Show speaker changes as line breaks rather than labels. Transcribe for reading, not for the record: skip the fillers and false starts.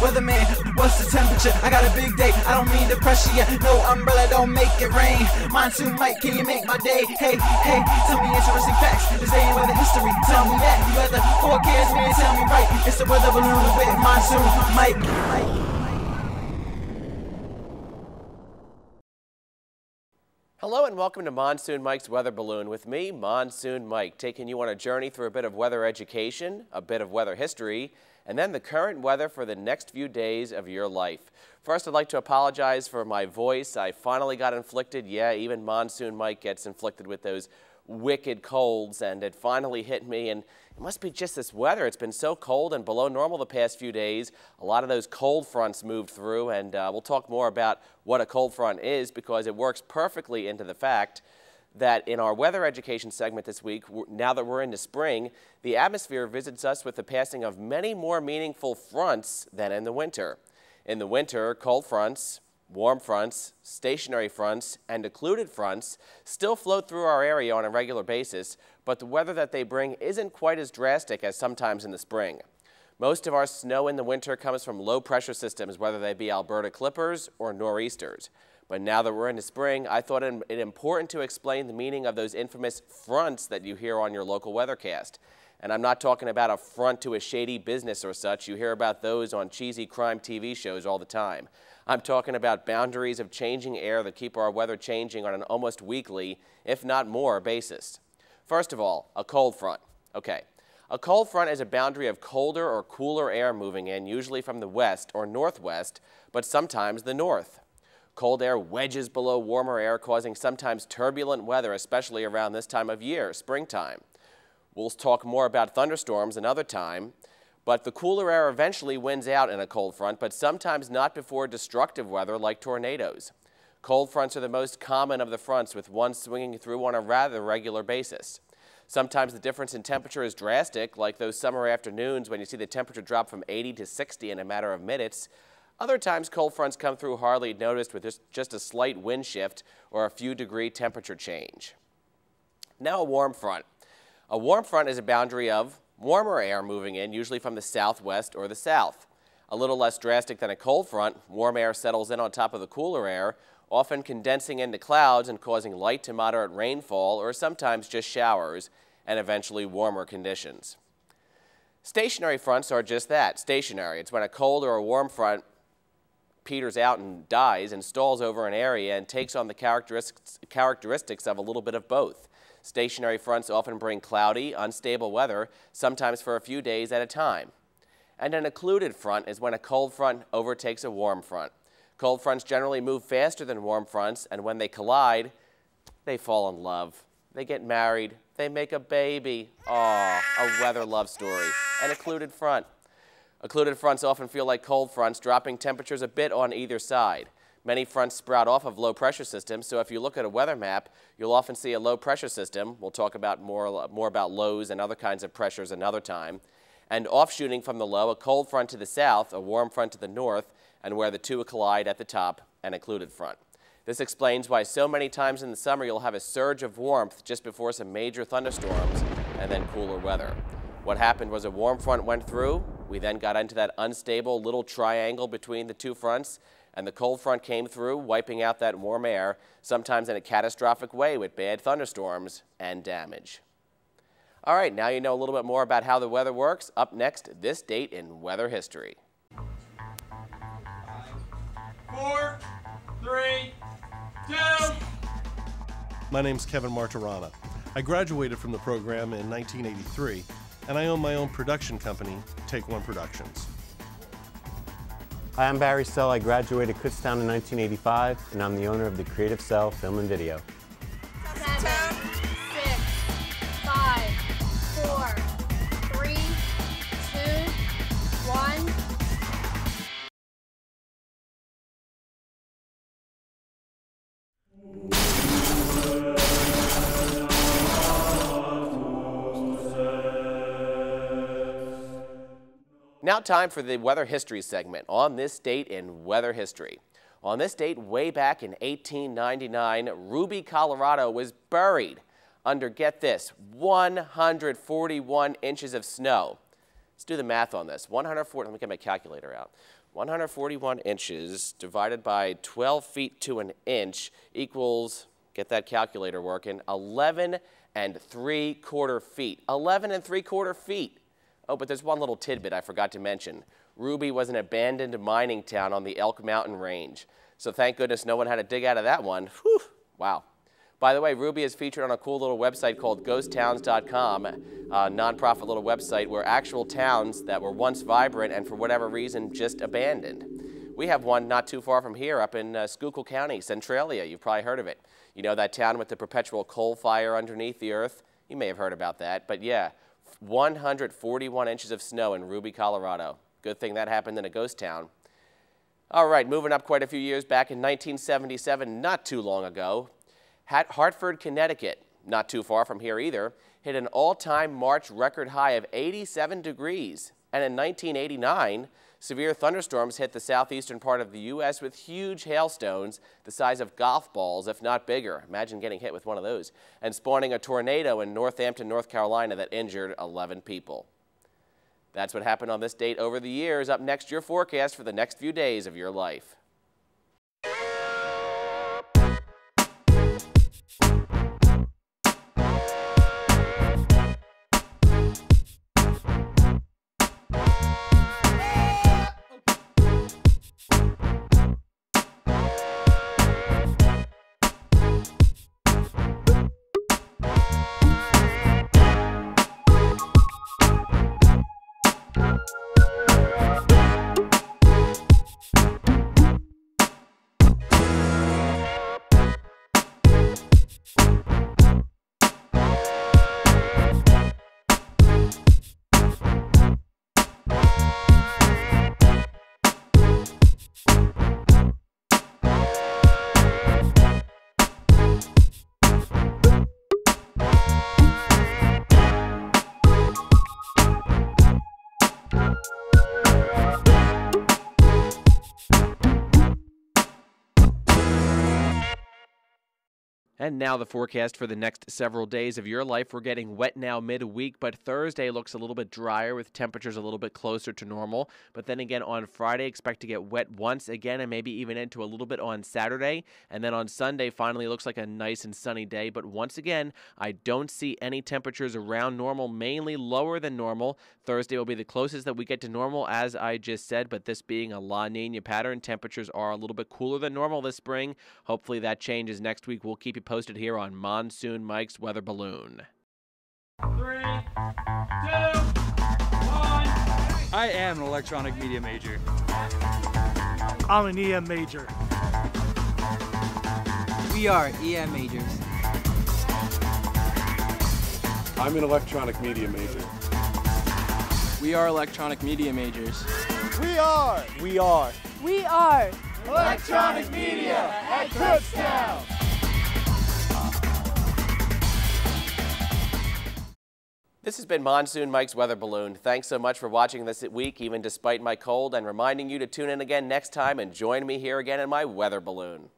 Weatherman, what's the temperature? I got a big day, I don't mean to pressure ya. No umbrella, don't make it rain. Monsoon Mike, can you make my day? Hey, hey, tell me interesting facts. This day in weather history, tell me that. You weather forecast, man, tell me right. It's the weather balloon with Monsoon Mike.
Hello and welcome to Monsoon Mike's Weather Balloon with me, Monsoon Mike, taking you on a journey through a bit of weather education, a bit of weather history, and then the current weather for the next few days of your life. First, I'd like to apologize for my voice. I finally got inflicted. Yeah, even Monsoon Mike gets inflicted with those wicked colds, and it finally hit me, and it must be just this weather. It's been so cold and below normal the past few days. A lot of those cold fronts moved through, and we'll talk more about what a cold front is because it works perfectly into the fact that in our weather education segment this week, now that we're into spring, the atmosphere visits us with the passing of many more meaningful fronts than in the winter. In the winter, cold fronts, warm fronts, stationary fronts, and occluded fronts still float through our area on a regular basis, but the weather that they bring isn't quite as drastic as sometimes in the spring. Most of our snow in the winter comes from low-pressure systems, whether they be Alberta clippers or nor'easters. But now that we're into spring, I thought it important to explain the meaning of those infamous fronts that you hear on your local weathercast. And I'm not talking about a front to a shady business or such. You hear about those on cheesy crime TV shows all the time. I'm talking about boundaries of changing air that keep our weather changing on an almost weekly, if not more, basis. First of all, a cold front. Okay. A cold front is a boundary of colder or cooler air moving in, usually from the west or northwest, but sometimes the north. Cold air wedges below warmer air, causing sometimes turbulent weather, especially around this time of year, springtime. We'll talk more about thunderstorms another time, but the cooler air eventually wins out in a cold front, but sometimes not before destructive weather like tornadoes. Cold fronts are the most common of the fronts, with one swinging through on a rather regular basis. Sometimes the difference in temperature is drastic, like those summer afternoons when you see the temperature drop from 80 to 60 in a matter of minutes. Other times, cold fronts come through hardly noticed with just a slight wind shift or a few degree temperature change. Now a warm front. A warm front is a boundary of warmer air moving in, usually from the southwest or the south. A little less drastic than a cold front, warm air settles in on top of the cooler air, often condensing into clouds and causing light to moderate rainfall or sometimes just showers and eventually warmer conditions. Stationary fronts are just that, stationary. It's when a cold or a warm front peters out and dies and stalls over an area and takes on the characteristics of a little bit of both. Stationary fronts often bring cloudy, unstable weather, sometimes for a few days at a time. And an occluded front is when a cold front overtakes a warm front. Cold fronts generally move faster than warm fronts, and when they collide, they fall in love. They get married. They make a baby. Aw, a weather love story. An occluded front. Occluded fronts often feel like cold fronts, dropping temperatures a bit on either side. Many fronts sprout off of low-pressure systems, so if you look at a weather map, you'll often see a low-pressure system. We'll talk about more about lows and other kinds of pressures another time. And offshooting from the low, a cold front to the south, a warm front to the north, and where the two collide at the top, an occluded front. This explains why so many times in the summer you'll have a surge of warmth just before some major thunderstorms and then cooler weather. What happened was a warm front went through. We then got into that unstable little triangle between the two fronts, and the cold front came through, wiping out that warm air, sometimes in a catastrophic way with bad thunderstorms and damage. All right, now you know a little bit more about how the weather works. Up next, this date in weather history.
4, 3, 2.
My name's Kevin Martirana. I graduated from the program in 1983, and I own my own production company, Take One Productions.
Hi, I'm Barry Sell. I graduated Kutztown in 1985, and I'm the owner of the Creative Cell Film and Video.
7, 6, 5, 4, 3, 2, 1.
Now time for the weather history segment. On this date in weather history. On this date, way back in 1899, Ruby, Colorado was buried under, get this, 141 inches of snow. Let's do the math on this. 140, let me get my calculator out. 141 inches divided by 12 feet to an inch equals, get that calculator working, 11 3/4 feet. 11 3/4 feet. Oh, but there's one little tidbit I forgot to mention. Ruby was an abandoned mining town on the Elk Mountain Range. So thank goodness no one had to dig out of that one. Whew, wow. By the way, Ruby is featured on a cool little website called ghosttowns.com, a nonprofit little website where actual towns that were once vibrant and for whatever reason just abandoned. We have one not too far from here up in Schuylkill County, Centralia. You've probably heard of it. You know that town with the perpetual coal fire underneath the earth? You may have heard about that, but yeah, 141 inches of snow in Ruby, Colorado. Good thing that happened in a ghost town. All right, moving up quite a few years, back in 1977, not too long ago, Hartford, Connecticut, not too far from here either, hit an all-time March record high of 87 degrees. And in 1989, severe thunderstorms hit the southeastern part of the U.S. with huge hailstones the size of golf balls, if not bigger. Imagine getting hit with one of those. And spawning a tornado in Northampton, North Carolina that injured 11 people. That's what happened on this date over the years. Up next, your forecast for the next few days of your life. And now the forecast for the next several days of your life. We're getting wet now midweek, but Thursday looks a little bit drier with temperatures a little bit closer to normal. But then again on Friday, expect to get wet once again and maybe even into a little bit on Saturday. And then on Sunday, finally looks like a nice and sunny day. But once again, I don't see any temperatures around normal, mainly lower than normal. Thursday will be the closest that we get to normal, as I just said, but this being a La Nina pattern, temperatures are a little bit cooler than normal this spring. Hopefully that changes next week. We'll keep you posted here on Monsoon Mike's Weather Balloon.
3, 2, 1.
I am an electronic media major.
I'm an EM major.
We are EM majors.
I'm an electronic media major.
We are electronic media majors.
We are
Electronic media at Kutztown.
This has been Monsoon Mike's Weather Balloon. Thanks so much for watching this week, even despite my cold, and reminding you to tune in again next time and join me here again in my weather balloon.